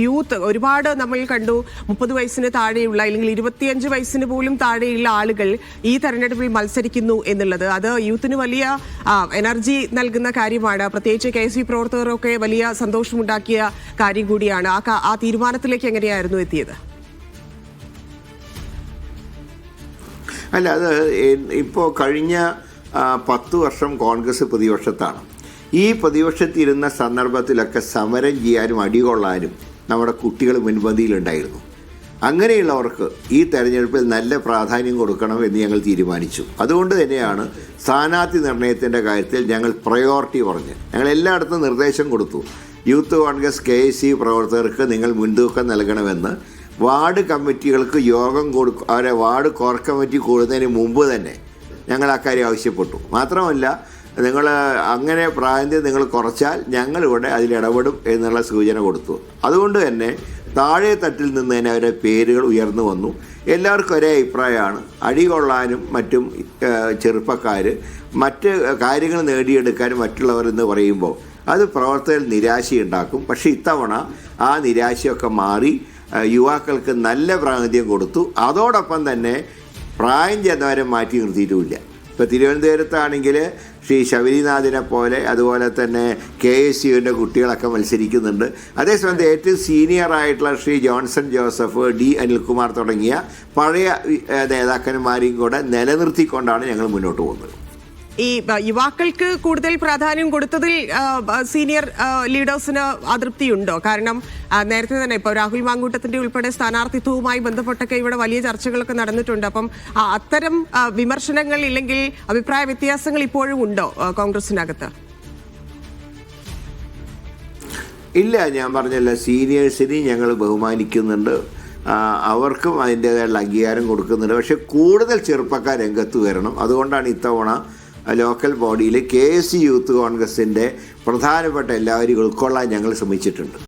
Youth ഒരുപാട് നമ്മൾ കണ്ടു. 30 വയസ്സിന് താഴെയുള്ള അല്ലെങ്കിൽ 25 വയസ്സിന് പോലും താഴെയുള്ള ആളുകൾ ഈ തെരഞ്ഞെടുപ്പിൽ മത്സരിക്കുന്നു എന്നുള്ളത് അത് യൂത്തിന് വലിയ എനർജി നൽകുന്ന കാര്യമാണ്. പ്രത്യേകിച്ച് KSU പ്രവർത്തകരൊക്കെ വലിയ സന്തോഷമുണ്ടാക്കിയ കാര്യം കൂടിയാണ്. ആ തീരുമാനത്തിലേക്ക് എങ്ങനെയായിരുന്നു എത്തിയത്? അല്ല, അത് ഇപ്പോൾ കഴിഞ്ഞ 10 വർഷം കോൺഗ്രസ് പ്രതിപക്ഷത്താണ്. ഈ പ്രതിപക്ഷത്തിരുന്ന സന്ദർഭത്തിലൊക്കെ സമരം ചെയ്യാനും അടികൊള്ളാനും നമ്മുടെ കുട്ടികൾ മുൻപന്തിയിലുണ്ടായിരുന്നു. അങ്ങനെയുള്ളവർക്ക് ഈ തെരഞ്ഞെടുപ്പിൽ നല്ല പ്രാധാന്യം കൊടുക്കണം എന്ന് ഞങ്ങൾ തീരുമാനിച്ചു. അതുകൊണ്ട് തന്നെയാണ് സ്ഥാനാർത്ഥി നിർണയത്തിൻ്റെ കാര്യത്തിൽ ഞങ്ങൾ പ്രയോറിറ്റി പറഞ്ഞ് ഞങ്ങൾ എല്ലായിടത്തും നിർദ്ദേശം കൊടുത്തു. യൂത്ത് കോൺഗ്രസ് KSU പ്രവർത്തകർക്ക് നിങ്ങൾ മുൻതൂക്കം നൽകണമെന്ന് വാർഡ് കമ്മിറ്റികൾക്ക് യോഗം അവരെ വാർഡ് കോർ കമ്മിറ്റി കൂടുന്നതിന് മുമ്പ് തന്നെ ഞങ്ങൾ അക്കാര്യം ആവശ്യപ്പെട്ടു. മാത്രമല്ല, നിങ്ങൾ അങ്ങനെ പ്രാതിനിധ്യം നിങ്ങൾ കുറച്ചാൽ ഞങ്ങളിവിടെ അതിലിടപെടും എന്നുള്ള സൂചന കൊടുത്തു. അതുകൊണ്ട് തന്നെ താഴെ തട്ടിൽ നിന്ന് തന്നെ അവരുടെ പേരുകൾ ഉയർന്നു വന്നു. എല്ലാവർക്കും ഒരേ അഭിപ്രായമാണ്. അടികൊള്ളാനും മറ്റും ചെറുപ്പക്കാർ മറ്റ് കാര്യങ്ങൾ നേടിയെടുക്കാനും മറ്റുള്ളവർ എന്ന് പറയുമ്പോൾ അത് പ്രവർത്തകർ നിരാശയുണ്ടാക്കും. പക്ഷേ ഇത്തവണ ആ നിരാശയൊക്കെ മാറി യുവാക്കൾക്ക് നല്ല പ്രാതിനിധ്യം കൊടുത്തു. അതോടൊപ്പം തന്നെ പ്രായം ചെന്നവരെ മാറ്റി നിർത്തിയിട്ടുമില്ല. ഇപ്പോൾ തിരുവനന്തപുരത്താണെങ്കിൽ ശ്രീ ശബരിനാഥിനെ പോലെ അതുപോലെ തന്നെ KSUവിൻ്റെ കുട്ടികളൊക്കെ മത്സരിക്കുന്നുണ്ട്. അതേസമയത്ത് ഏറ്റവും സീനിയറായിട്ടുള്ള Shri Johnson Joseph, D Anilkumar തുടങ്ങിയ പഴയ നേതാക്കന്മാരെയും കൂടെ നിലനിർത്തിക്കൊണ്ടാണ് ഞങ്ങൾ മുന്നോട്ട് പോകുന്നത്. ഈ യുവാക്കൾക്ക് കൂടുതൽ പ്രാധാന്യം കൊടുത്തതിൽ സീനിയർ ലീഡേഴ്സിന് അതൃപ്തിയുണ്ടോ? കാരണം നേരത്തെ തന്നെ ഇപ്പോൾ രാഹുൽ മാങ്കൂട്ടത്തിന്റെ ഉൾപ്പെടെ സ്ഥാനാർത്ഥിത്വവുമായി ബന്ധപ്പെട്ടൊക്കെ ഇവിടെ വലിയ ചർച്ചകളൊക്കെ നടന്നിട്ടുണ്ട്. അപ്പം അത്തരം വിമർശനങ്ങൾ ഇല്ലെങ്കിൽ അഭിപ്രായ വ്യത്യാസങ്ങൾ ഇപ്പോഴും ഉണ്ടോ കോൺഗ്രസിനകത്ത്? ഇല്ല, ഞാൻ പറഞ്ഞല്ല, സീനിയേഴ്സിനെ ഞങ്ങൾ ബഹുമാനിക്കുന്നുണ്ട്. അവർക്കും അതിൻ്റേതായുള്ള അംഗീകാരം കൊടുക്കുന്നുണ്ട്. പക്ഷെ കൂടുതൽ ചെറുപ്പക്കാർ രംഗത്ത് വരണം. അതുകൊണ്ടാണ് ഇത്തവണ ലോക്കൽ ബോഡിയിൽ KSU യൂത്ത് കോൺഗ്രസിൻ്റെ പ്രധാനപ്പെട്ട എല്ലാവരും ഉൾക്കൊള്ളാൻ ഞങ്ങൾ ശ്രമിച്ചിട്ടുണ്ട്.